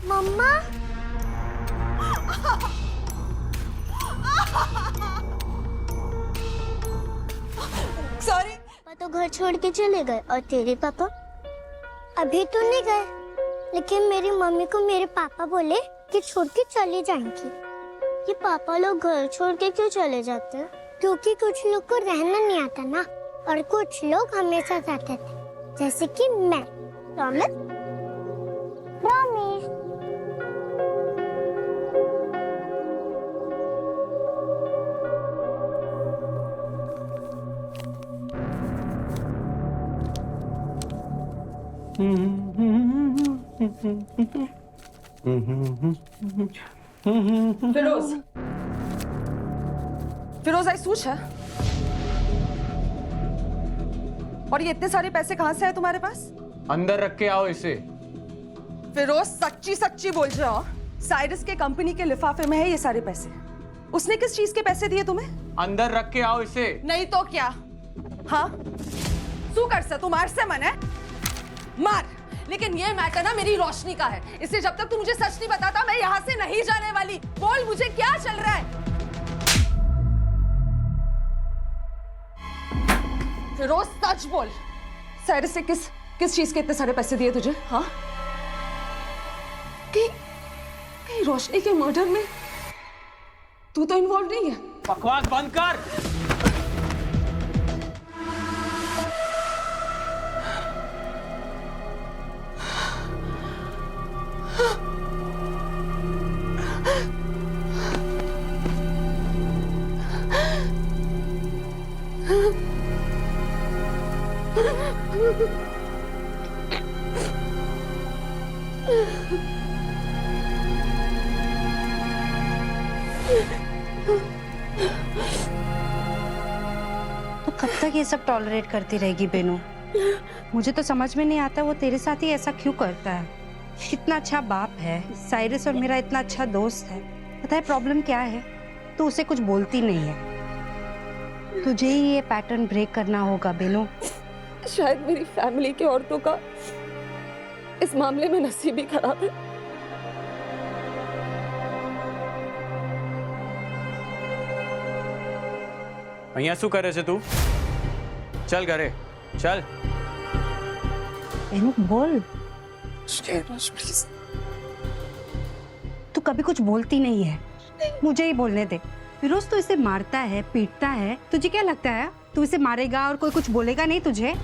मम्मा sorry. पापा तो घर छोड़ के चले गए और तेरे पापा अभी तो नहीं गए, लेकिन मेरी मम्मी को मेरे पापा बोले कि छोड़ के चले जाएंगी। ये पापा लोग घर छोड़ के क्यों चले जाते हैं? क्योंकि कुछ लोग को रहना नहीं आता ना, और कुछ लोग हमेशा जाते थे, जैसे कि मैं। प्रॉमिस? प्रॉमिस। फिरोज, फिरोज आई सूच है। और ये इतने सारे पैसे कहां से आए तुम्हारे पास? अंदर रख के आओ इसे। फिरोज सच्ची सच्ची बोल जाओ, साइरस के कंपनी के लिफाफे में है ये सारे पैसे। उसने किस चीज के पैसे दिए तुम्हें? अंदर रख के आओ इसे। नहीं तो क्या? हाँ, शू कर से तू मार से मन है मार, लेकिन ये मैटर ना मेरी रोशनी का है, इसलिए जब तक तू मुझे सच नहीं बताता मैं यहाँ से नहीं जाने वाली। बोल मुझे क्या चल रहा है? फिरोज सच बोल, साइरस से किस चीज के इतने सारे पैसे दिए तुझे? हाँ, कहीं रोशनी के मर्डर में तू तो इन्वॉल्व नहीं है? बकवास बंद कर। तो कब तक ये सब टॉलरेट करती रहेगी बेनू? मुझे तो समझ में नहीं आता वो तेरे साथ ही ऐसा क्यों करता है। इतना अच्छा बाप है, साइरस और मेरा इतना अच्छा दोस्त है। पता है प्रॉब्लम क्या है? तो उसे कुछ बोलती नहीं है। तुझे ही ये पैटर्न ब्रेक करना होगा बेनू। शायद मेरी फैमिली के औरतों का इस मामले में नसीब ही खराब है। અહીંયા શું કરે છે તું? चल घरे चल। बेनू बोल। प्लीज। तू कभी कुछ बोलती नहीं है, मुझे ही बोलने दे। फिरोज तो इसे मारता है, पीटता है, तुझे क्या लगता है तू इसे मारेगा और कोई कुछ बोलेगा नहीं तुझे?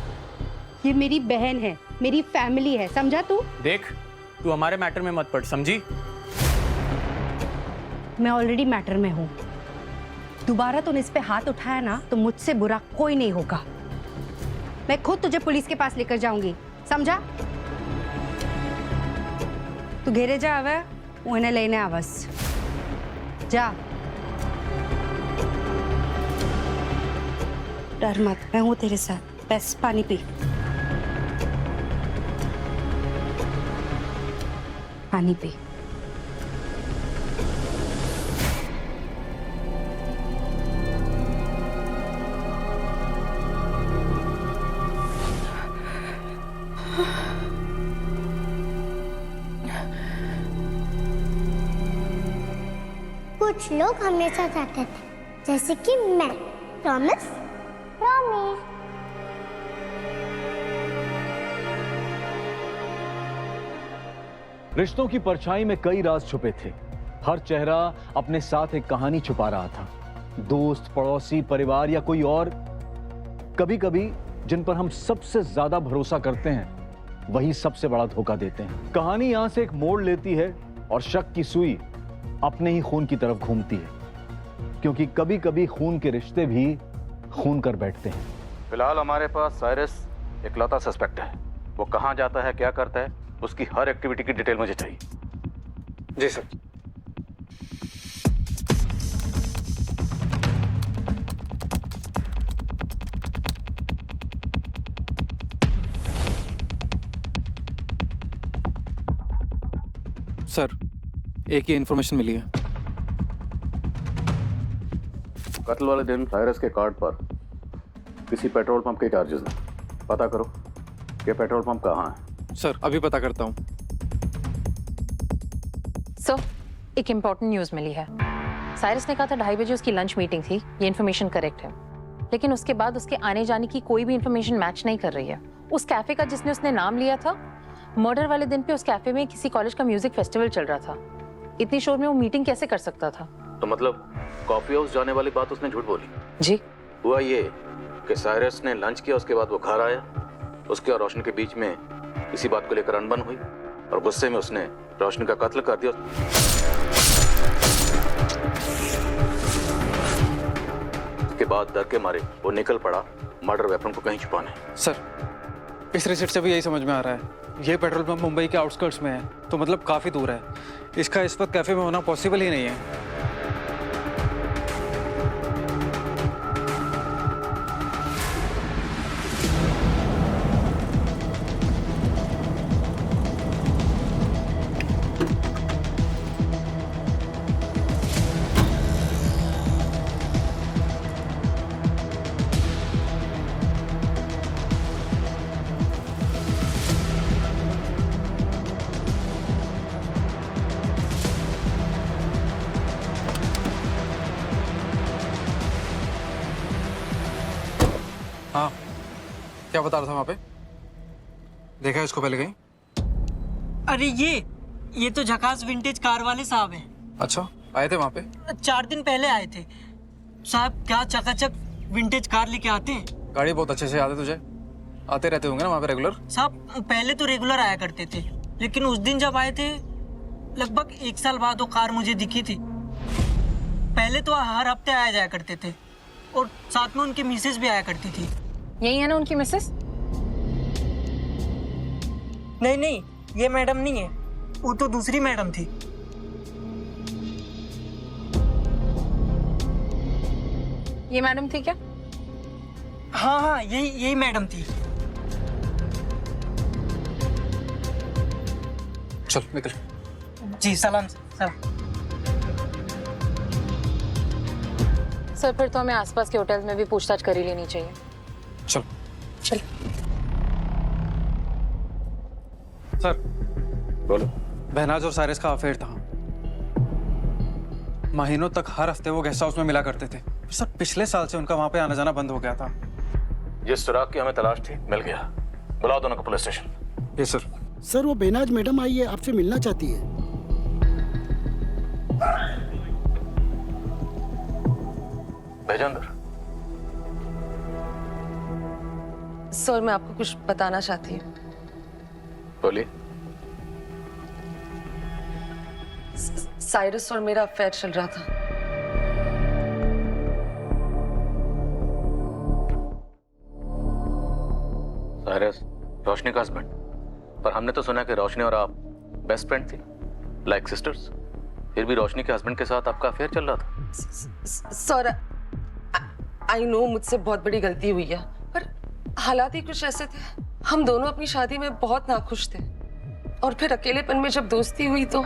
ये मेरी बहन है, मेरी फैमिली है, समझा तू? देख, तू हमारे मैटर में मत पड़, समझी? मैं ऑलरेडी मैटर में हूँ। दोबारा तूने इस पे हाथ उठाया ना तो मुझसे बुरा कोई नहीं होगा। मैं खुद तुझे पुलिस के पास लेकर जाऊंगी, समझा? तू घेरे जा, आवे वो इन्हें लेने आवस जा। डर मत, मैं हूँ तेरे साथ। बस पानी पी, पानी पी। कुछ लोग हमेशा जाते थे, जैसे कि मैं। प्रॉमिस? प्रॉमिस। रिश्तों की परछाई में कई राज छुपे थे। हर चेहरा अपने साथ एक कहानी छुपा रहा था। दोस्त, पड़ोसी, परिवार या कोई और। कभी कभी जिन पर हम सबसे ज्यादा भरोसा करते हैं वही सबसे बड़ा धोखा देते हैं। कहानी यहां से एक मोड़ लेती है और शक की सुई अपने ही खून की तरफ घूमती है, क्योंकि कभी कभी खून के रिश्ते भी खून कर बैठते हैं। फिलहाल हमारे पास साइरस इकलौता सस्पेक्ट है। वो कहाँ जाता है, क्या करता है, उसकी हर एक्टिविटी की डिटेल मुझे चाहिए। जी सर। सर, एक ही इन्फॉर्मेशन मिली है। कत्ल वाले दिन साइरस के कार्ड पर किसी पेट्रोल पंप के चार्जेस हैं। पता करो कि पेट्रोल पंप कहाँ है। सर अभी पता करता हूँ। सर, एक इम्पोर्टेंट न्यूज़ मिली है। साइरस ने कहा था 2:30 बजे उसकी लंच मीटिंग थी। ये इन्फॉर्मेशन करेक्ट है, लेकिन उसके बाद उसके आने जाने की कोई भी इन्फॉर्मेशन मैच नहीं कर रही है। उस कैफे का जिसने उसने नाम लिया था, मर्डर वाले दिन पे उस कैफे में किसी कॉलेज का म्यूजिक फेस्टिवल चल रहा था। इतनी शोर में वो मीटिंग कैसे कर सकता था? तो मतलब कॉफी हाउस जाने वाली बात उसने झूठ बोली। जी, हुआ ये कि साइरस ने लंच किया, उसके बाद वो घर आया, उसके और रोशनी के बीच में इसी बात को लेकर अनबन हुई और गुस्से में उसने रोशनी का कत्ल कर दिया। उसके बाद डर के मारे वो निकल पड़ा मर्डर वेपन को कहीं छुपाने। सर इस रिसिप्ट से भी यही समझ में आ रहा है। ये पेट्रोल पंप मुंबई के आउटस्कर्ट्स में है, तो मतलब काफ़ी दूर है। इसका इस वक्त कैफे में होना पॉसिबल ही नहीं है। हाँ, क्या बता रहा था वहाँ पे? देखा है इसको पहले कहीं? अरे ये तो झकास विंटेज कार वाले साहब हैं। अच्छा, आए थे वहाँ पे? 4 दिन पहले आए थे साहब। क्या चकाचक विंटेज कार लेके आते हैं। गाड़ी बहुत अच्छे से याद है तुझे? आते रहते होंगे ना वहाँ पे रेगुलर? साहब पहले तो रेगुलर आया करते थे, लेकिन उस दिन जब आए थे लगभग 1 साल बाद वो कार मुझे दिखी थी। पहले तो हर हफ्ते आया जाया करते थे और साथ में उनकी मिसेज भी आया करती थी। यही है ना उनकी मिसेस? नहीं, ये मैडम नहीं है, वो तो दूसरी मैडम थी। ये मैडम थी क्या? हाँ, यही मैडम थी। चल निकल। जी सलाम सर। सर फिर तो हमें आसपास के होटल्स में भी पूछताछ कर ही लेनी चाहिए। चल चल। सर बोलो। बहनाज और साइरस का अफेयर था। महीनों तक हर हफ्ते वो गेस्ट हाउस में मिला करते थे। सर पिछले साल से उनका वहाँ पे आना जाना बंद हो गया था। जिस सुराग की हमें तलाश थी मिल गया। बुलाओ दोनों को पुलिस स्टेशन। ये सर। सर वो बेनाज मैडम आई है, आपसे मिलना चाहती है। भेजो अंदर। सर मैं आपको कुछ बताना चाहती हूँ। बोलिए। साइरस और मेरा अफेयर चल रहा था। साइरस रोशनी का हस्बैंड, पर हमने तो सुना कि रोशनी और आप बेस्ट फ्रेंड थी, लाइक सिस्टर्स। फिर भी रोशनी के हस्बैंड के साथ आपका अफेयर चल रहा था। सर आई नो मुझसे बहुत बड़ी गलती हुई है, पर हालात ही कुछ ऐसे थे। हम दोनों अपनी शादी में बहुत नाखुश थे और फिर अकेलेपन में जब दोस्ती हुई तो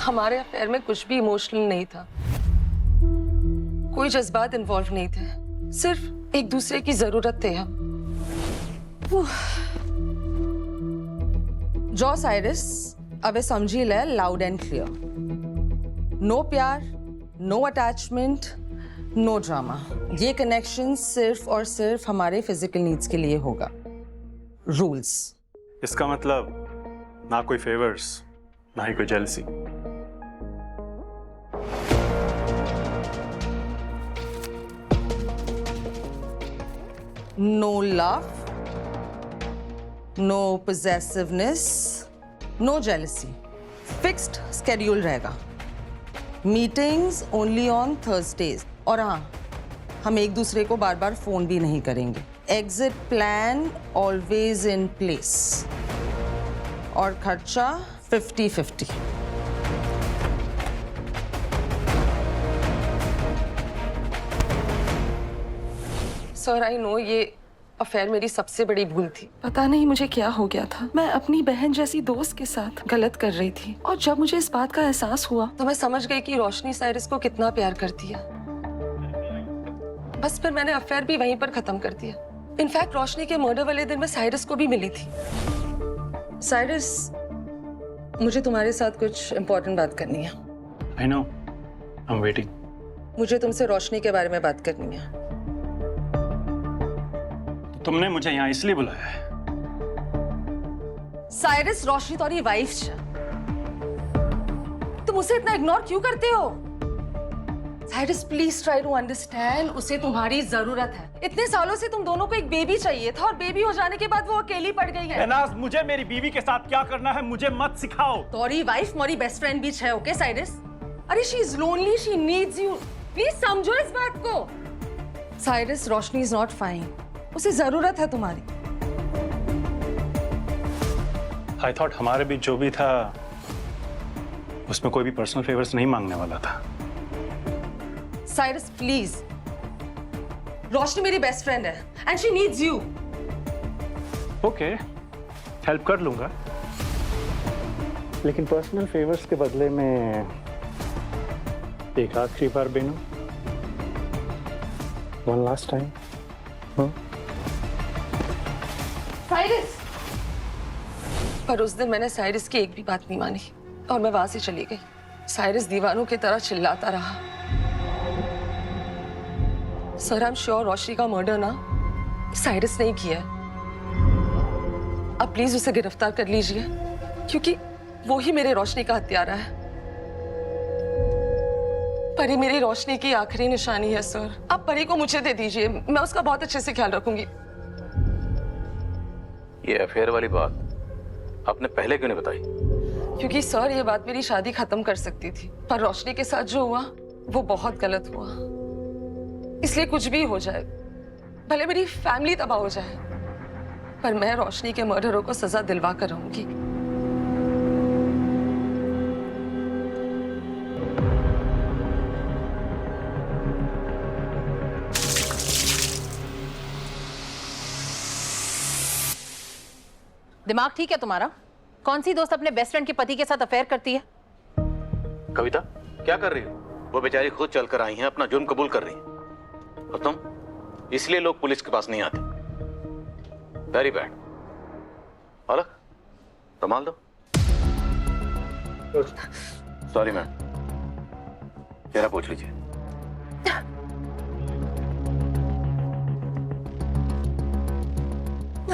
हमारे अफेयर में कुछ भी इमोशनल नहीं था, कोई जज्बात इन्वॉल्व नहीं थे, सिर्फ एक दूसरे की जरूरत थे हम। जो साइरस अबे समझी ले लाउड एंड क्लियर। नो प्यार, नो अटैचमेंट, नो ड्रामा। ये कनेक्शन सिर्फ और सिर्फ हमारे फिजिकल नीड्स के लिए होगा। रूल्स। इसका मतलब ना कोई फेवर्स, ना ही कोई jealousy. No love, no possessiveness, no jealousy. Fixed schedule रहेगा. Meetings only on Thursdays. और हाँ, हम एक दूसरे को बार बार फोन भी नहीं करेंगे. Exit plan always in place. और खर्चा 50-50. सर आई नो ये अफेयर मेरी सबसे बड़ी भूल थी। पता नहीं मुझे क्या हो गया था। मैं अपनी बहन जैसी दोस्त के साथ गलत कर रही थी और जब मुझे इस बात का एहसास हुआ तो मैं समझ गई कि रोशनी साइरस को कितना प्यार करती है। बस फिर मैंने अफेयर भी वहीं पर खत्म कर दिया। इनफैक्ट रोशनी के मर्डर वाले दिन मैं साइरस को भी मिली थी। साइरस, मुझे तुम्हारे साथ कुछ इम्पोर्टेंट बात करनी है। I know, I am waiting. मुझे तुमसे रोशनी के बारे में बात करनी है। तुमने मुझे यहाँ इसलिए बुलाया है? साइरस रोशनी तुम्हारी वाइफ छे, तुम उसे इतना इग्नोर क्यों करते हो? Cyrus please try to understand, उसे तुम्हारी जरूरत है। इतने सालों से तुम दोनों को एक बेबी चाहिए था और बेबी हो जाने के बाद वो अकेली पड़ गई है। बेनाज, मुझे मेरी बीवी के साथ क्या करना है मुझे मत सिखाओ। तुम्हारी वाइफ मेरी बेस्ट फ्रेंड भी है, ओके साइरस? अरे she is lonely, she needs you, please समझो इस बात को। Cyrus, Roshni is not fine, उसे जरूरत है तुम्हारी। आई थॉट हमारे बीच जो भी था उसमें कोई भी पर्सनल फेवर्स नहीं मांगने वाला था। साइरस प्लीज, रोशनी मेरी बेस्ट फ्रेंड है and she needs you. Okay, help कर लूंगा, लेकिन पर्सनल फेवर्स के बदले में एक आखिरी बार Benu, one last time. Cyrus, पर उस दिन मैंने साइरस की एक भी बात नहीं मानी और मैं वहां से चली गई। साइरस दीवानों की तरह चिल्लाता रहा। सर, आई एम श्योर रोशनी का मर्डर ना साइरस ने ही किया है। अब प्लीज उसे गिरफ्तार कर लीजिए, क्योंकि वो ही मेरे रोशनी का हत्यारा है। परी मेरी रोशनी की आखिरी निशानी है सर। आप परी को मुझे दे दीजिए, मैं उसका बहुत अच्छे से ख्याल रखूंगी। ये अफेयर वाली बात आपने पहले क्यों नहीं बताई? क्योंकि सर ये बात मेरी शादी खत्म कर सकती थी, पर रोशनी के साथ जो हुआ वो बहुत गलत हुआ। इसलिए कुछ भी हो जाए, भले मेरी फैमिली तबाह हो जाए, पर मैं रोशनी के मर्डरों को सजा दिलवा कर रहूंगी। दिमाग ठीक है तुम्हारा? कौन सी दोस्त अपने बेस्ट फ्रेंड के पति के साथ अफेयर करती है? कविता, क्या कर रही हो? वो बेचारी खुद चलकर आई हैं, अपना जुर्म कबूल कर रही हैं। और तुम, इसलिए लोग पुलिस के पास नहीं आते। Very bad. अलग रुमाल दो। सॉरी मैम, चेहरा पूछ लीजिए।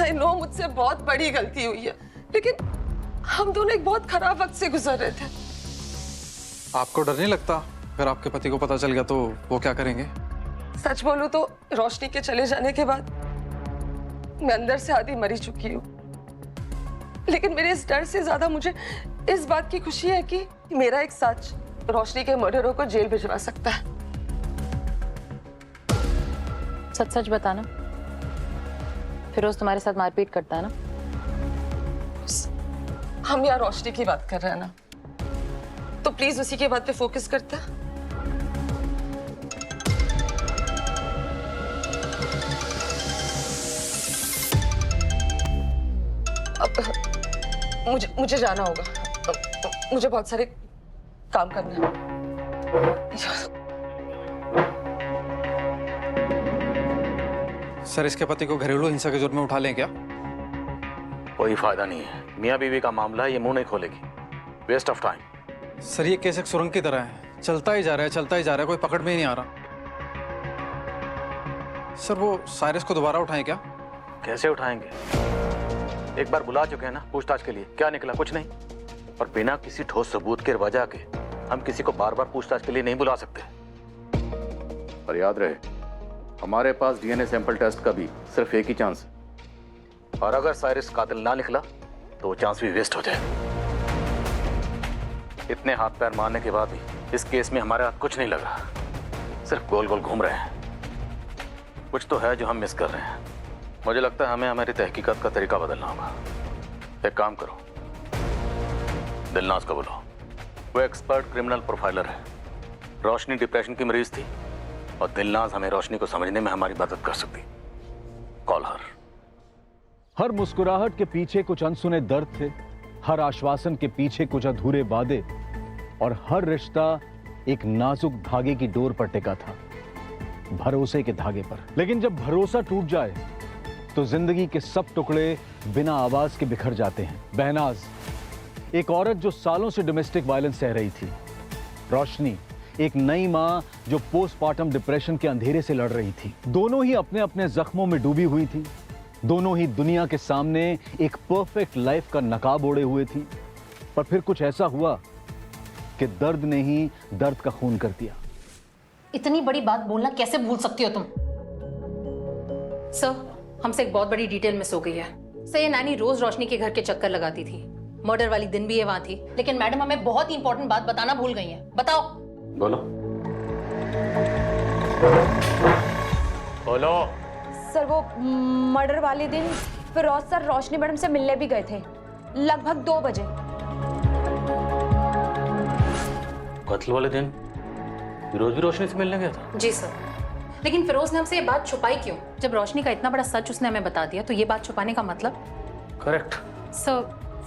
आई नो मुझसे बहुत बड़ी गलती हुई है, लेकिन हम दोनों एक बहुत खराब वक्त से गुजर रहे थे। आपको डर नहीं लगता अगर आपके पति को पता चल गया तो वो क्या करेंगे? सच बोलूं तो रोशनी के चले जाने के बाद मैं अंदर से आधी मरी चुकी हूँ, लेकिन मेरे इस डर से ज्यादा मुझे इस बात की खुशी है कि मेरा एक सच रोशनी के मर्डरों को जेल भिजवा सकता है। सच सच बताना, फिरोज तुम्हारे साथ मारपीट करता है ना? हम यहाँ रोशनी की बात कर रहे हैं ना, तो प्लीज उसी की बात पे फोकस करते हैं। अब मुझे जाना होगा, मुझे बहुत सारे काम करना है। सर, इसके पति को घरेलू हिंसा के जुर्म में उठा लें क्या? कोई फायदा नहीं है, मियाँ बीवी का मामला है, ये मुंह नहीं खोलेगी। Waste of time. सर, ये केस एक सुरंग की तरह है, चलता ही जा रहा है, चलता ही जा रहा है, कोई पकड़ में ही नहीं आ रहा। सर, वो साइरस को दोबारा उठाएं क्या? कैसे उठाएंगे? एक बार बुला चुके हैं ना पूछताछ के लिए, क्या निकला? कुछ नहीं। और बिना किसी ठोस सबूत के वजह के हम किसी को बार बार पूछताछ के लिए नहीं बुला सकते। और याद रहे, हमारे पास डीएनए सैंपल टेस्ट का भी सिर्फ एक ही चांस है, और अगर साइरस कातिल ना निकला तो वो चांस भी वेस्ट हो जाए। इतने हाथ पैर मारने के बाद भी इस केस में हमारे हाथ कुछ नहीं लगा, सिर्फ गोल गोल घूम रहे हैं। कुछ तो है जो हम मिस कर रहे हैं। मुझे लगता है हमें हमारी तहकीकात का तरीका बदलना होगा। एक काम करो, दिलनाज को बुलाओ, वो एक्सपर्ट क्रिमिनल प्रोफाइलर है। रोशनी डिप्रेशन की मरीज थी और दिलनाज हमें रोशनी को समझने में हमारी मदद कर सकती। Call her. हर मुस्कुराहट के पीछे कुछ अनसुने दर्द थे, हर आश्वासन के पीछे कुछ अधूरे वादे, और हर रिश्ता एक नाजुक धागे की डोर पर टिका था, भरोसे के धागे पर। लेकिन जब भरोसा टूट जाए तो जिंदगी के सब टुकड़े बिना आवाज के बिखर जाते हैं। बहनाज, एक औरत जो सालों से डोमेस्टिक वायलेंस सह रही थी। रोशनी, एक नई मां जो पोस्टमार्टम डिप्रेशन के अंधेरे से लड़ रही थी। दोनों ही अपने अपने जख्मों में डूबी हुई थी, दोनों ही दुनिया के सामने एक परफेक्ट लाइफ का नकाब ओढ़े हुए थी। पर फिर कुछ ऐसा हुआ कि दर्द ने ही दर्द का खून कर दिया। इतनी बड़ी बात बोलना कैसे भूल सकती हो तुम? सर, हमसे एक बहुत बड़ी डिटेल मिस हो गई है। सर, ये नैनी रोज रोशनी के घर के चक्कर लगाती थी, मर्डर वाली दिन भी ये वहां थी, लेकिन मैडम हमें बहुत ही इंपॉर्टेंट बात बताना भूल गई हैं। बताओ। बोलो बोलो। सर, वो मर्डर वाले दिन फिरोज सर रोशनी मैडम से मिलने भी गए थे, लगभग 2 बजे। कत्ल वाले दिन फिरोज भी रोशनी से मिलने गया था? जी सर, लेकिन फिरोज ने हमसे ये बात छुपाई क्यों? जब रोशनी का इतना बड़ा सच उसने हमें बता दिया तो ये बात छुपाने का मतलब? करेक्ट। सर,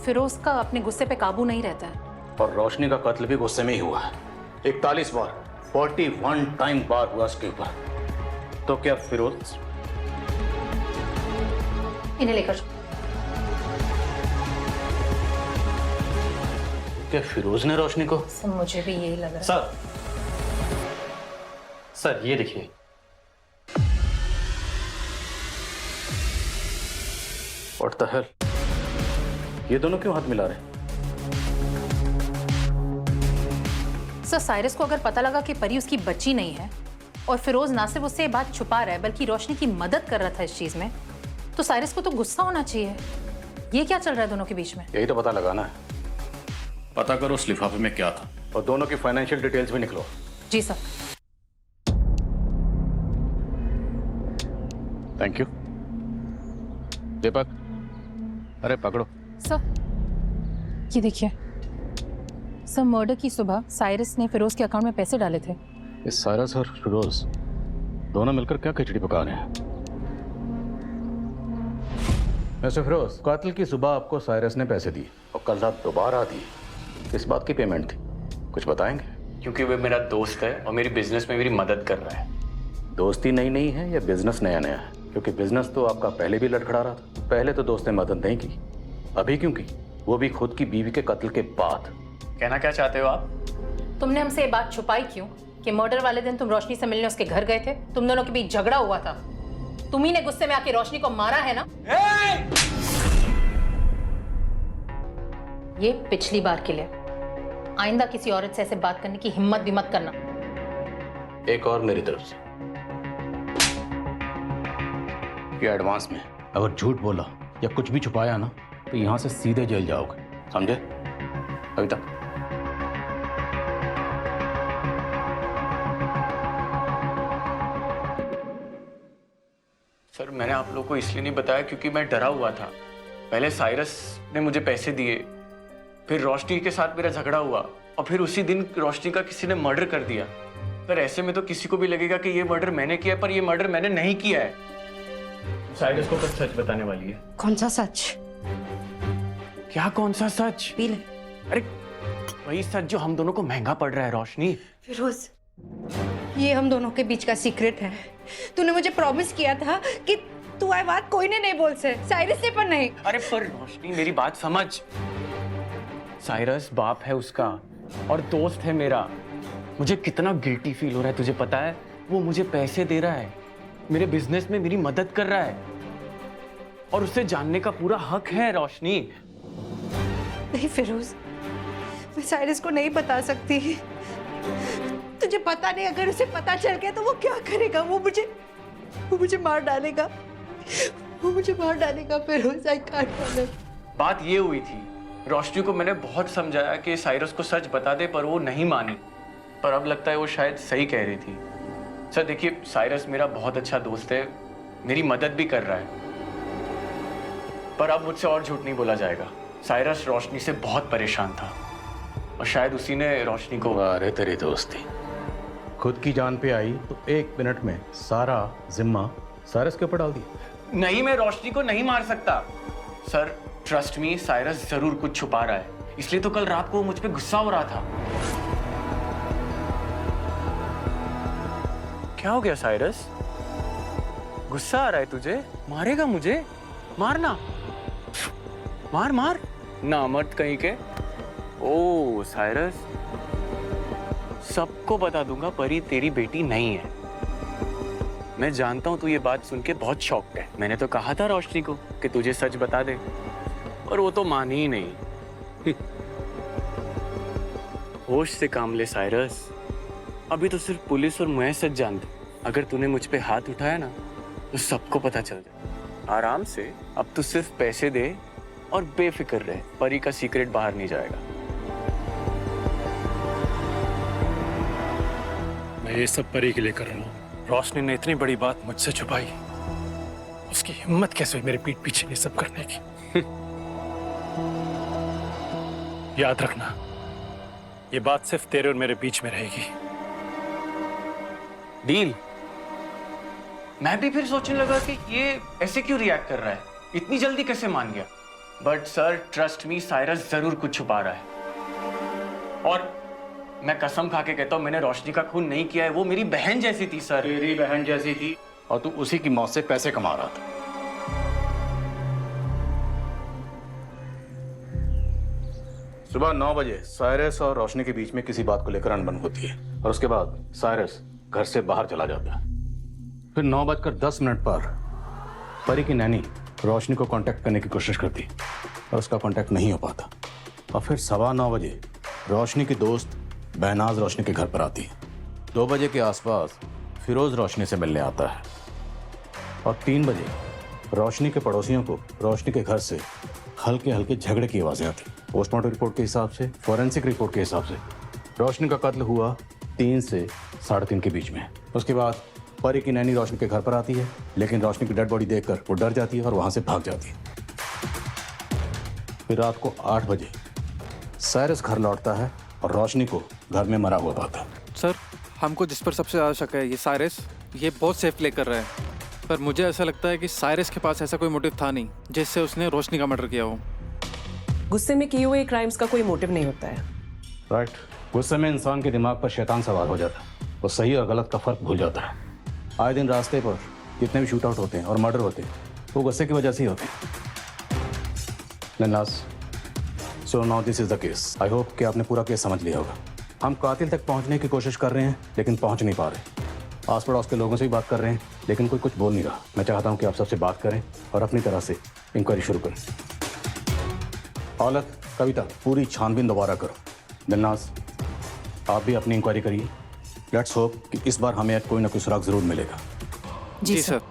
फिरोज का अपने गुस्से पे काबू नहीं रहता है। और रोशनी का कत्ल भी गुस्से में ही हुआ है। 41 बार, 41 टाइम बार हुआ उसके ऊपर। तो क्या फिरोज? इन्हें लेकर क्या फिरोज ने रोशनी को? सर, मुझे भी यही लग रहा है। सर ये देखिए। What the hell? ये दोनों क्यों हाथ मिला रहे? सर, साइरस को अगर पता लगा कि परी उसकी बच्ची नहीं है और फिरोज ना सिर्फ उससे ये बात छुपा रहा है बल्कि रोशनी की मदद कर रहा था इस चीज में, तो साइरस को तो गुस्सा होना चाहिए। ये क्या चल रहा है दोनों के बीच में? यही तो पता लगाना है। पता करो उस लिफाफे में क्या था और दोनों की फाइनेंशियल डिटेल्स भी निकलो। जी सर। Thank you. दीपक, अरे पकड़ो। सर, ये देखिए सर, मर्डर की सुबह साइरस ने फिरोज के अकाउंट में पैसे डाले थे। इस साइरस और फिरोज दोनों मिलकर क्या खिचड़ी पका रहे हैं? वैसे फिरोज, कातिल की सुबह आपको साइरस ने पैसे दिए और कल रात दोबारा दिए। किस बात की पेमेंट थी, कुछ बताएंगे? क्योंकि वो मेरा दोस्त है और मेरी बिजनेस में मेरी मदद कर रहा है। दोस्ती नई नई है या बिजनेस नया नया है? क्योंकि बिजनेस तो आपका पहले भी लड़खड़ा रहा था। पहले तो दोस्त ने मदद नहीं की, अभी क्यों की? वो भी खुद की बीवी के कत्ल के बाद। कहना क्या चाहते हो आप? तुमने हमसे ये बात छुपाई क्यों कि मर्डर वाले दिन तुम रोशनी से मिलने उसके घर गए थे? तुम दोनों के बीच झगड़ा हुआ था, तुम ही ने गुस्से में आके रोशनी को मारा है ना? ये पिछली बार के लिए, आइंदा किसी औरत से ऐसे बात करने की हिम्मत भी मत करना। एक और मेरी तरफ से, ये एडवांस में। अगर झूठ बोला या कुछ भी छुपाया ना तो यहां से सीधे जेल जाओगे, समझे? अभी तक सर, मैंने आप लोगों को इसलिए नहीं बताया क्योंकि मैं डरा हुआ था। पहले साइरस ने मुझे पैसे दिए, फिर रोशनी के साथ मेरा झगड़ा हुआ और फिर उसी दिन रोशनी का किसी ने मर्डर कर दिया। पर ऐसे में तो किसी को भी लगेगा कि ये मर्डर मैंने किया है, पर ये मर्डर मैंने नहीं किया है। साइरस को कुछ सच बताने वाली है। कौन सा सच? क्या कौन सा सच? पी ले। अरे वही सच जो हम दोनों को महंगा पड़ रहा है रोशनी। फिरोज, ये हम दोनों के बीच का सीक्रेट है। तूने मुझे प्रॉमिस किया था कि तू ये बात कोई ने नहीं बोल से, साइरस से पर नहीं। अरे पर रोशनी, मेरी बात समझ। साइरस बाप है उसका और दोस्त है मेरा। मुझे कितना गिल्टी फील हो रहा है तुझे पता है? वो मुझे पैसे दे रहा है, मेरे बिजनेस में मेरी मदद कर रहा है और उसे जानने का पूरा हक है रोशनी। नहीं फिरोज, मैं साइरस को नहीं बता सकती। तुझे पता नहीं, अगर उसे पता चल गया तो वो क्या करेगा? वो मुझे मार डालेगा। वो मुझे मार डालेगा फिरोज। I can't. बात ये हुई थी, रोशनी को मैंने बहुत समझाया कि साइरस को सच बता दे, पर वो नहीं मानी। पर अब लगता है वो शायद सही कह रही थी। सर देखिए, साइरस मेरा बहुत अच्छा दोस्त है, मेरी मदद भी कर रहा है, पर अब मुझसे और झूठ नहीं बोला जाएगा। साइरस रोशनी से बहुत परेशान था और शायद उसी ने रोशनी को। अरे तेरी दोस्ती खुद की जान पे आई तो 1 मिनट में सारा जिम्मा साइरस के ऊपर डाल दिया। नहीं, मैं रोशनी को नहीं मार सकता। सर ट्रस्ट मी, साइरस जरूर कुछ छुपा रहा है, इसलिए तो कल रात को वो मुझ पे गुस्सा हो रहा था। क्या हो गया साइरस? गुस्सा आ रहा है तुझे? मारेगा मुझे? मारना, मार मार ना, मत कहीं के। ओ साइरस, सबको बता दूंगा परी तेरी बेटी नहीं है। मैं जानता हूं तू ये बात सुन के बहुत शॉक्ड है। मैंने तो कहा था रोशनी को कि तुझे सच बता दे, और वो तो मानी ही नहीं। होश से काम ले साइरस, अभी तो सिर्फ पुलिस और मैं सच जानते। अगर तूने मुझ पे हाथ उठाया ना तो सबको पता चल जाए। आराम से, अब तू सिर्फ पैसे दे और बेफिक्र रहे, परी का सीक्रेट बाहर नहीं जाएगा। मैं ये सब परी के लिए कर रहा हूँ। रोशनी ने इतनी बड़ी बात मुझसे छुपाई, उसकी हिम्मत कैसे हुई मेरे पीठ पीछे ये सब करने की? याद रखना, ये बात सिर्फ तेरे और मेरे बीच में रहेगी। डील? मैं भी फिर सोचने लगा कि ये ऐसे क्यों रिएक्ट कर रहा है, इतनी जल्दी कैसे मान गया। But sir trust me, Cyrus जरूर कुछ छुपा रहा है। और मैं कसम खा के कहता हूँ, मैंने रोशनी का खून नहीं किया है। वो मेरी बहन जैसी थी सर। तेरी बहन जैसी थी और तू उसी की मौत से पैसे कमा रहा था। सुबह 9 बजे साइरस और रोशनी के बीच में किसी बात को लेकर अनबन होती है और उसके बाद साइरस घर से बाहर चला जाता है। फिर 9:10 पर परी की नैनी रोशनी को कांटेक्ट करने की कोशिश करती और उसका कांटेक्ट नहीं हो पाता। और फिर 9:15 बजे रोशनी की दोस्त बहनाज रोशनी के घर पर आती है। 2 बजे के आसपास फिरोज रोशनी से मिलने आता है और 3 बजे रोशनी के पड़ोसियों को रोशनी के घर से हल्के हल्के झगड़े की आवाजें आती। पोस्टमार्टम रिपोर्ट के हिसाब से, फॉरेंसिक रिपोर्ट के हिसाब से रोशनी का कत्ल हुआ 3 से 3:30 के बीच में। उसके बाद परी की नैनी रोशनी के घर पर आती है, लेकिन रोशनी की डेड बॉडी देखकर वो डर जाती है और वहां से भाग जाती है। फिर रात को 8 बजे साइरस घर लौटता है और रोशनी को घर में मरा हुआ पाता है। सर, हमको जिस पर सबसे ज़्यादा शक है ये साइरस, ये बहुत सेफ प्ले कर रहा है। पर मुझे ऐसा लगता है कि साइरस के पास ऐसा कोई मोटिव था नहीं जिससे उसने रोशनी का मर्डर किया हो। गुस्से में किए हुए क्राइम्स का कोई मोटिव नहीं होता है। राइट, गुस्से में इंसान के दिमाग पर शैतान सवार हो जाता है, वो सही और गलत का फर्क भूल जाता है। आए दिन रास्ते पर जितने भी शूट आउट होते हैं और मर्डर होते हैं वो गुस्से की वजह से ही होते हैं। So now this is the case. I hope कि आपने पूरा केस समझ लिया होगा। हम कातिल तक पहुंचने की कोशिश कर रहे हैं लेकिन पहुंच नहीं पा रहे। आस पड़ोस के लोगों से भी बात कर रहे हैं लेकिन कोई कुछ बोल नहीं रहा। मैं चाहता हूं कि आप सबसे बात करें और अपनी तरह से इंक्वायरी शुरू करें। औलख, कविता, पूरी छानबीन दोबारा करो। दिलनाज, आप भी अपनी इंक्वायरी करिए। लेट्स होप कि इस बार हमें कोई ना कोई सुराग जरूर मिलेगा। जी सर।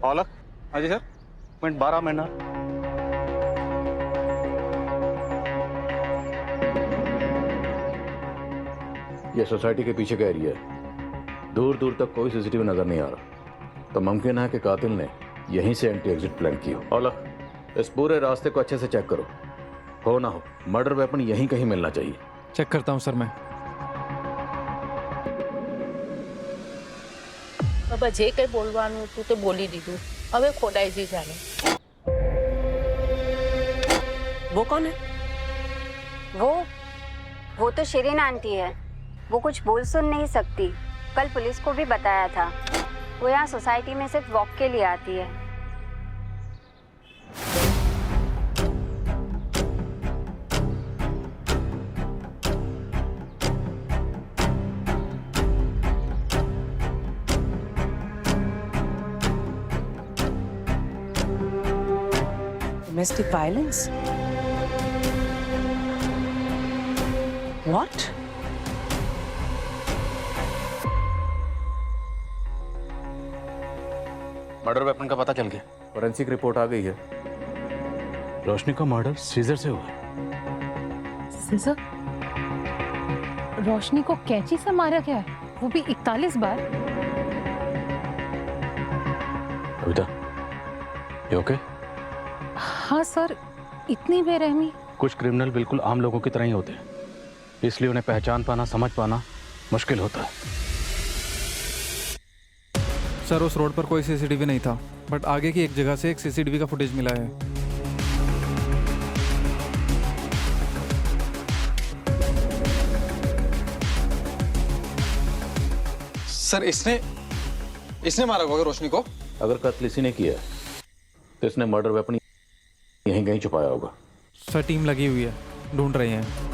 औलख, हाँ जी सर, 12 महीना। ये सोसाइटी के पीछे का एरिया है। दूर दूर तक कोई सीसीटीवी नजर नहीं आ रहा, तो मुमकिन है कि कातिल ने यहीं से एंटी एग्जिट प्लान की हो। औलख, इस पूरे रास्ते को अच्छे से चेक करो। हो ना हो मर्डर वेपन यहीं कहीं मिलना चाहिए। चेक करता हूँ सर मैं। બાબા જે કંઈ બોલવાનું હતું તે બોલી દીધું, હવે ખોડાઈ જઈ જાણે। वो कौन है? वो तो शिरीन आंटी है। वो कुछ बोल सुन नहीं सकती। कल पुलिस को भी बताया था। वो यहाँ सोसाइटी में सिर्फ वॉक के लिए आती है। Domestic violence? What? Murder weapon का पता चल गया, फोरेंसिक रिपोर्ट आ गई है। रोशनी का मर्डर सीजर से हुआ। सीजर? रोशनी को कैंची से मारा गया है, वो भी 41 बार। कविता, you okay? हाँ सर, इतनी बेरहमी। कुछ क्रिमिनल बिल्कुल आम लोगों की तरह ही होते हैं, इसलिए उन्हें पहचान पाना, समझ पाना मुश्किल होता है। सर उस रोड पर कोई सीसीटीवी नहीं था, बट आगे की एक जगह से एक सीसीटीवी का फुटेज मिला है। सर इसने मारा होगा रोशनी को। अगर कत्ल इसी ने किया है, तो इसने मर्डर वेपन यहीं कहीं छुपाया होगा। सर टीम लगी हुई है, ढूंढ रहे हैं।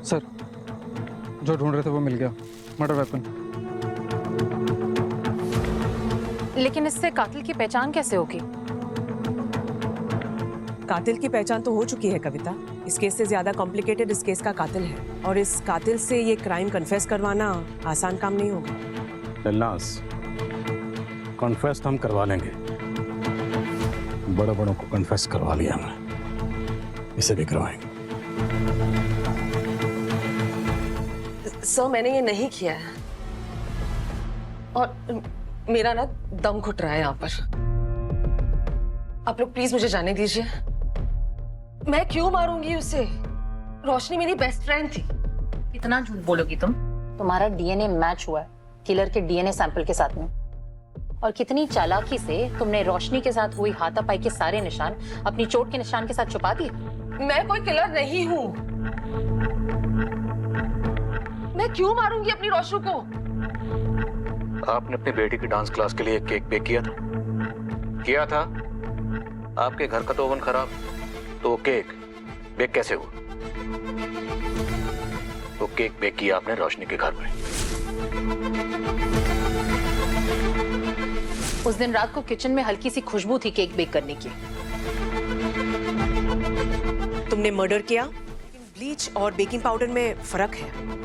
सर जो ढूंढ रहे थे वो मिल गया, मर्डर वेपन। लेकिन इससे कातिल की पहचान कैसे होगी? कातिल की पहचान तो हो चुकी है कविता। इस केस से ज्यादा कॉम्प्लिकेटेड इस केस का कातिल है, और इस कातिल से ये क्राइम कन्फेस करवाना आसान काम नहीं होगा। दिलनाज़, कन्फेस हम करवा लेंगे, बड़ों को कन्फेस करवा लिया हमने, इसे भी करवाएंगे। सर मैंने ये नहीं किया है, और मेरा ना दम घुट रहा है यहाँ पर। आप लोग प्लीज मुझे जाने दीजिए। मैं क्यों मारूंगी उसे? रोशनी मेरी बेस्ट फ्रेंड थी। कितना झूठ बोलोगी तुम? तुम्हारा डीएनए मैच हुआ है किलर के डीएनए सैंपल के साथ में, और कितनी चालाकी से तुमने रोशनी के साथ हुई हाथापाई के सारे निशान अपनी चोट के निशान के साथ छुपा दिए। मैं कोई किलर नहीं हूँ। मैं क्यों मारूंगी अपनी रोशनी को? आपने अपनी बेटी की डांस क्लास के लिए केक बेक किया था। आपके घर का तो ओवन खराब, तो केक बेक कैसे हुआ? तो केक बेक किया आपने रोशनी के घर में। उस दिन रात को किचन में हल्की सी खुशबू थी केक बेक करने की। तुमने मर्डर किया, ब्लीच और बेकिंग पाउडर में फर्क है।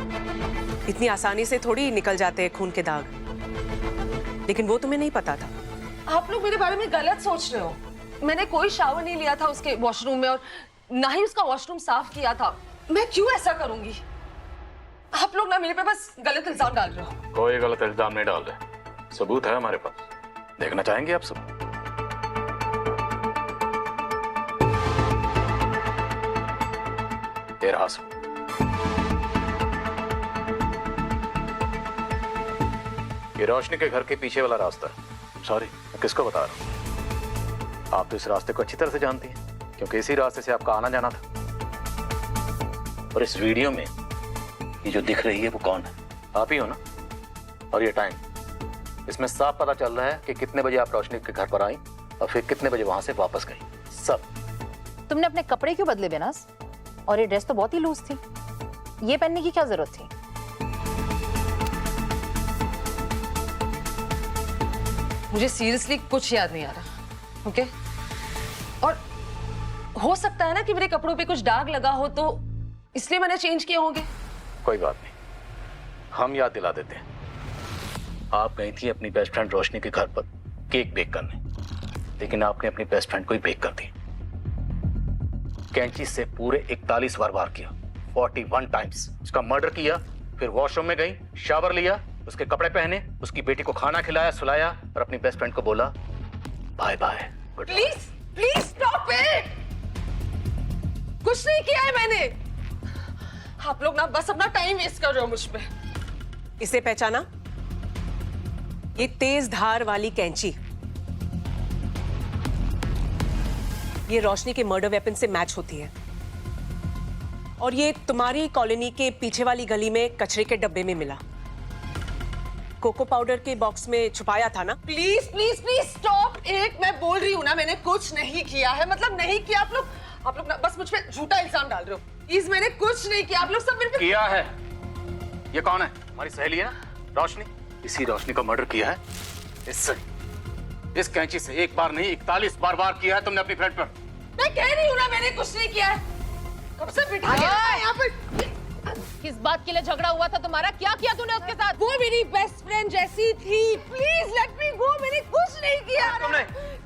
इतनी आसानी से थोड़ी निकल जाते हैं खून के दाग, लेकिन वो तुम्हें नहीं पता था। आप लोग मेरे बारे में गलत सोच रहे हो। मैंने कोई शावर नहीं लिया था उसके वॉशरूम में, और ना ही उसका वॉशरूम साफ किया था। मैं क्यों ऐसा करूंगी? आप लोग ना मेरे पे बस गलत इल्जाम डाल रहे हो। कोई गलत इल्जाम नहीं डाल रहे, सबूत है हमारे पास। देखना चाहेंगे आप सब? ये रहा सब। ये रोशनी के घर के पीछे वाला रास्ता है। सॉरी, मैं किसको बता रहा हूं? आप तो इस रास्ते को अच्छी तरह से जानती हैं, क्योंकि इसी रास्ते से आपका आना जाना था। और इस वीडियो में ये जो दिख रही है वो कौन है? आप ही हो ना? और ये टाइम, इसमें साफ पता चल रहा है कि कितने बजे आप रोशनी के घर पर आई और फिर कितने बजे वहां से वापस गई। सब। तुमने अपने कपड़े क्यों बदले बेनाज? और ये ड्रेस तो बहुत ही लूज थी, ये पहनने की क्या जरूरत थी? मुझे सीरियसली कुछ याद नहीं आ रहा। ओके? और हो सकता है ना कि मेरे कपड़ों पे कुछ दाग लगा हो, तो इसलिए मैंने चेंज किए होंगे। कोई बात नहीं, हम याद दिला देते हैं। आप गई थी अपनी बेस्ट फ्रेंड रोशनी के घर पर केक बेक करने, लेकिन आपने अपनी बेस्ट फ्रेंड को ही बेक कर दी। कैंची से पूरे 41 बार वार किया, 41 टाइम्स। उसका मर्डर किया, फिर वॉशरूम में गई, शावर लिया, उसके कपड़े पहने, उसकी बेटी को खाना खिलाया, सुलाया, और अपनी बेस्ट फ्रेंड को बोला bye bye. Please please stop it. कुछ नहीं किया है मैंने। आप लोग ना बस अपना टाइम वेस्ट कर रहे हो मुझ पे। इसे पहचाना? ये तेज धार वाली कैंची ये रोशनी के मर्डर वेपन से मैच होती है और ये तुम्हारी कॉलोनी के पीछे वाली गली में कचरे के डब्बे में मिला। कोको पाउडर के बॉक्स में छुपाया था ना? Please please please stop. एक मैं बोल रही हूँ ना, मैंने कुछ नहीं किया है, मतलब नहीं किया। आप लोग ना बस मुझ पे झूठा इल्जाम डाल रहे हो। प्लीज मैंने कुछ नहीं किया, आप लोग सब मेरे पे किया है। ये कौन है? हमारी सहेली है ना रोशनी। इसी रोशनी का मर्डर किया है इससे। इस कैंची से एक बार नहीं 41 बार किया है तुमने अपनी फ्रेंड पर। मैं कह रही हूँ ना मैंने कुछ नहीं किया है। कब से बिठा के रखा है यहाँ पर? किस बात के लिए झगड़ा हुआ था तुम्हारा? क्या किया तूने उसके साथ? वो मेरी बेस्ट फ्रेंड जैसी थी। प्लीज लेट मी गो। मैंने कुछ नहीं किया। तुमने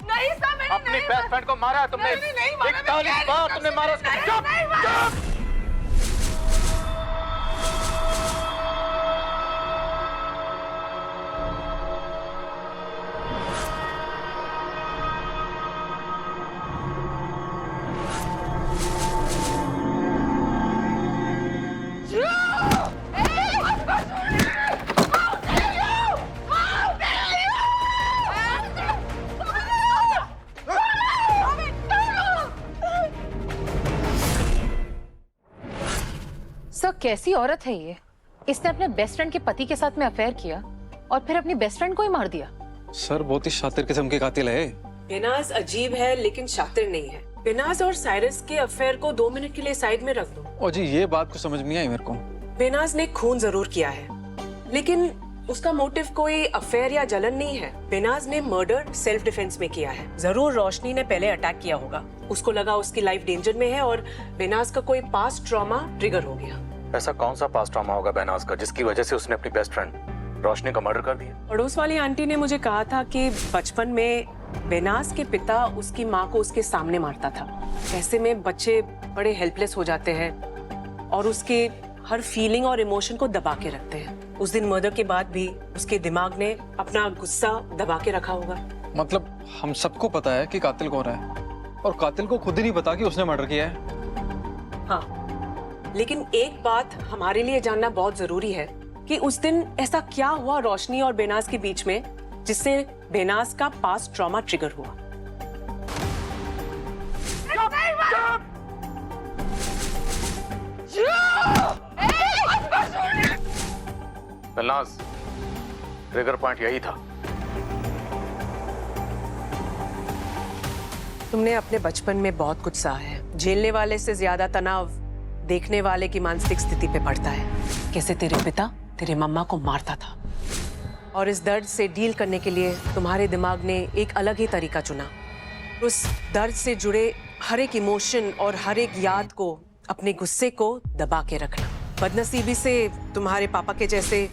नहीं सर, मैंने अपनी बेस्ट फ्रेंड को मारा है तुमने। 41 बार तुमने मारा उसको। सर कैसी औरत है ये? इसने अपने बेस्ट फ्रेंड के पति के साथ में अफेयर किया और फिर अपनी बेस्ट फ्रेंड को ही मार दिया। सर बहुत ही शातिर किस्म के कातिल है। बेनाज अजीब है लेकिन शातिर नहीं है। बेनाज और साइरस के अफेयर को 2 मिनट के लिए साइड में रख दो। और जी ये बात को समझ नहीं आई मेरे को। बेनाज ने खून जरूर किया है लेकिन उसका मोटिव कोई अफेयर या जलन नहीं है। बेनाज ने मर्डर सेल्फ डिफेंस में किया है। जरूर रोशनी ने पहले अटैक किया होगा, उसको लगा उसकी लाइफ डेंजर में है और बेनाज का कोई पास्ट ट्रॉमा ट्रिगर हो गया। ऐसा कौन सा पास्ट ट्रॉमा होगा बेनाज का जिसकी वजह से उसने अपनी बेस्ट फ्रेंड रोशनी का मर्डर कर दिया? पड़ोस वाली आंटी ने मुझे कहा था कि बचपन में बेनाज के पिता उसकी माँ को उसके सामने मारता था। ऐसे में बच्चे बड़े हेल्पलेस हो जाते हैं और उसके हर फीलिंग और इमोशन को दबा के रखते हैं। उस दिन मर्डर के बाद भी उसके दिमाग ने अपना गुस्सा दबा के रखा होगा। मतलब हम सबको पता है कि कातिल कौन है और कातिल को खुद ही नहीं पता कि उसने मर्डर किया है। हाँ, लेकिन एक बात हमारे लिए जानना बहुत जरूरी है कि उस दिन ऐसा क्या हुआ रोशनी और बेनाज के बीच में जिससे बेनाज का पास्ट ट्रॉमा ट्रिगर हुआ। बेनाज ट्रिगर पॉइंट यही था। तुमने अपने बचपन में बहुत कुछ सहा है। झेलने वाले से ज्यादा तनाव देखने वाले की मानसिक स्थिति पे पड़ता है। कैसे तेरे पिता तेरे मम्मा को मारता था और इस दर्द से डील करने के लिए तुम्हारे दिमाग ने एक अलग ही तरीका चुना। उस दर्द से जुड़े हर एक इमोशन और हर एक याद को, अपने गुस्से को दबा के रखना। बदनसीबी से तुम्हारे पापा के जैसे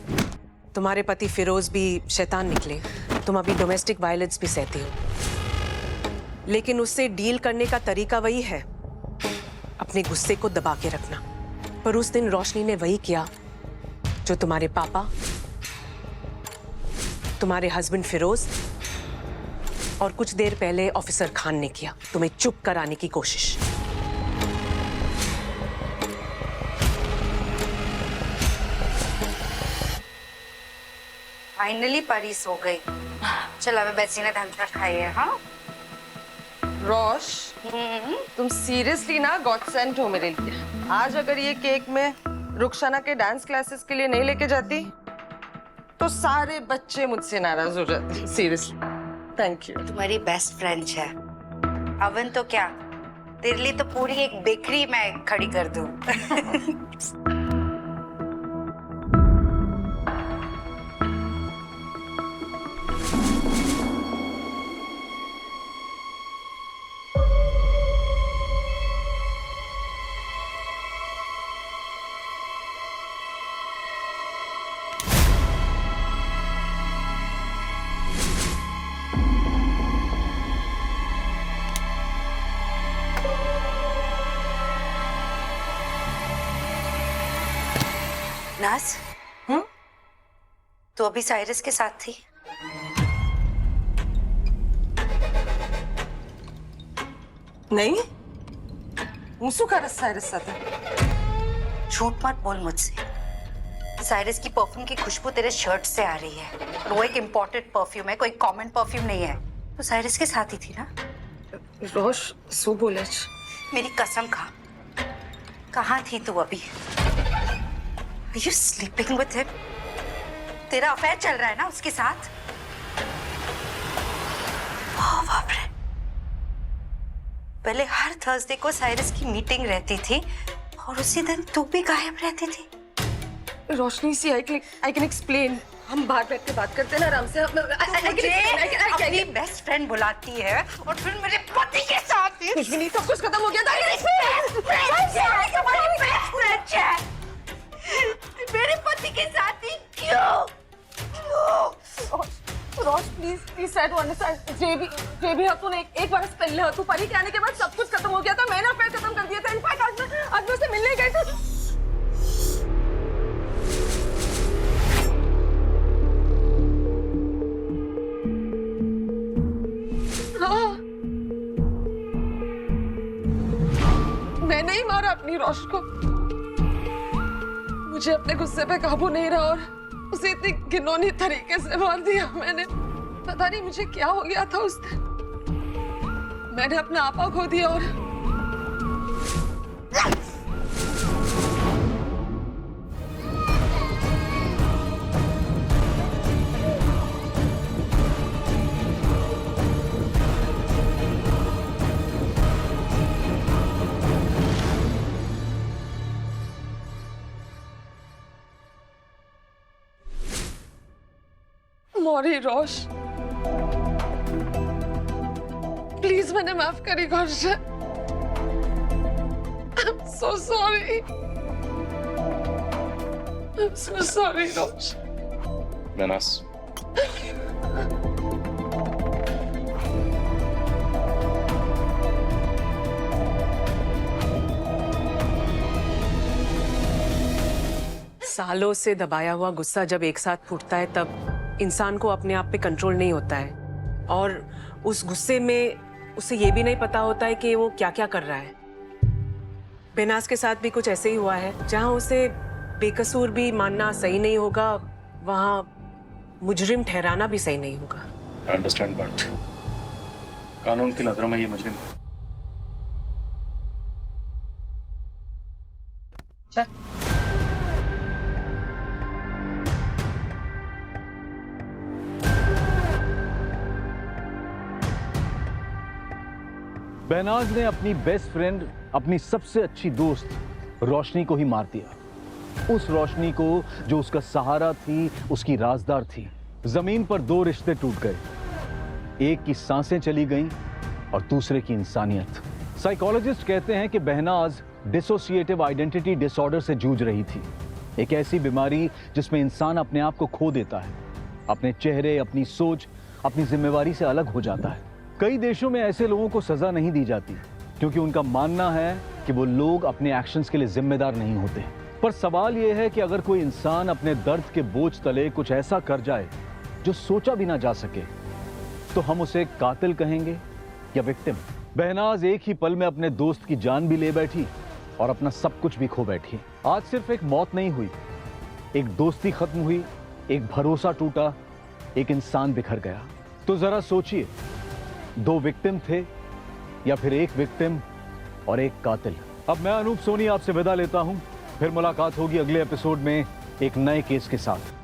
तुम्हारे पति फिरोज भी शैतान निकले। तुम अभी डोमेस्टिक वायलेंस भी सहती हो, लेकिन उससे डील करने का तरीका वही है, अपने गुस्से को दबा के रखना। पर उस दिन रोशनी ने वही किया जो तुम्हारे पापा, तुम्हारे हस्बैंड फिरोज और कुछ देर पहले ऑफिसर खान ने किया, तुम्हें चुप कराने की कोशिश। फाइनली परी सो गई। चलो अब बच्ची ने धंधा खाई है। हाँ रोश, तुम सीरियसली ना गॉड सेंट हो मेरे लिए। आज अगर ये केक में रुखसाना के डांस क्लासेस के लिए नहीं लेके जाती तो सारे बच्चे मुझसे नाराज हो जाते। Seriously thank you. तुम्हारी बेस्ट फ्रेंड है। अवन तो क्या, तेरे लिए तो पूरी एक बेकरी मैं खड़ी कर दूं। नाज, तो अभी साइरस के साथ थी? नहीं, मुसु का साइरस साथ है। झूठ मत बोल मुझसे। साइरस की परफ्यूम की खुशबू तेरे शर्ट से आ रही है और वो एक इम्पोर्टेड परफ्यूम है, कोई कॉमन परफ्यूम नहीं है। तो साइरस के साथ ही थी ना? रोश सो बोले मेरी कसम खा, कहाँ थी तू अभी? Are you sleeping with him? तेरा अफेयर चल रहा है ना उसके साथ? ओह बाप रे। पहले हर थर्सडे को साइरस की मीटिंग रहती थी और उसी दिन तू भी गायब रहती थी। रोशनी सी आई कैन एक्सप्लेन। हम बाहर बैठ के बात करते हैं ना आराम से। अपनी बेस्ट फ्रेंड बुलाती है और फिर मेरे पति के साथ ही। कुछ भी नहीं, सब कुछ खत्म हो गया था। मेरे पति के साथ ही क्यों? रोश प्लीज ट्राई टू अंडरस्टैंड। जे भी तूने एक बार पहले हो, तू परी के आने के बाद सब कुछ खत्म हो गया था। मैंने अफेयर खत्म कर दिया था। इनफैक्ट आज मैं उससे मिलने गई थी। मैं नहीं मारा अपनी रोश को। मुझे अपने गुस्से पे काबू नहीं रहा और उसे इतनी घिनौनी तरीके से मार दिया मैंने। पता नहीं मुझे क्या हो गया था उस दिन। मैंने अपना आपा खो दिया और मौरी रोश प्लीज मैंने माफ करी Gosse. I'm so sorry. I'm so sorry रोश। बेनाज सालों से दबाया हुआ गुस्सा जब एक साथ फूटता है तब इंसान को अपने आप पे कंट्रोल नहीं होता है और उस गुस्से में उसे ये भी नहीं पता होता है कि वो क्या क्या कर रहा है। बेनाज के साथ भी कुछ ऐसे ही हुआ है। जहां उसे बेकसूर भी मानना सही नहीं होगा, वहां मुजरिम ठहराना भी सही नहीं होगा। अंडरस्टैंड बट कानून की नजरों में ये मुजरिम है। बेनाज ने अपनी बेस्ट फ्रेंड, अपनी सबसे अच्छी दोस्त रोशनी को ही मार दिया। उस रोशनी को जो उसका सहारा थी, उसकी राजदार थी। जमीन पर दो रिश्ते टूट गए, एक की सांसें चली गईं और दूसरे की इंसानियत। साइकोलॉजिस्ट कहते हैं कि बेहनाज डिसोसिएटिव आइडेंटिटी डिसऑर्डर से जूझ रही थी, एक ऐसी बीमारी जिसमें इंसान अपने आप को खो देता है, अपने चेहरे, अपनी सोच, अपनी जिम्मेवारी से अलग हो जाता है। कई देशों में ऐसे लोगों को सजा नहीं दी जाती क्योंकि उनका मानना है कि वो लोग अपने एक्शंस के लिए जिम्मेदार नहीं होते। पर सवाल यह है कि अगर कोई इंसान अपने दर्द के बोझ तले कुछ ऐसा कर जाए जो सोचा भी ना जा सके, तो हम उसे कातिल कहेंगे या विक्टिम? बेहनाज एक ही पल में अपने दोस्त की जान भी ले बैठी और अपना सब कुछ भी खो बैठी। आज सिर्फ एक मौत नहीं हुई, एक दोस्ती खत्म हुई, एक भरोसा टूटा, एक इंसान बिखर गया। तो जरा सोचिए, दो विक्टिम थे या फिर एक विक्टिम और एक कातिल? अब मैं अनूप सोनी आपसे विदा लेता हूं, फिर मुलाकात होगी अगले एपिसोड में एक नए केस के साथ।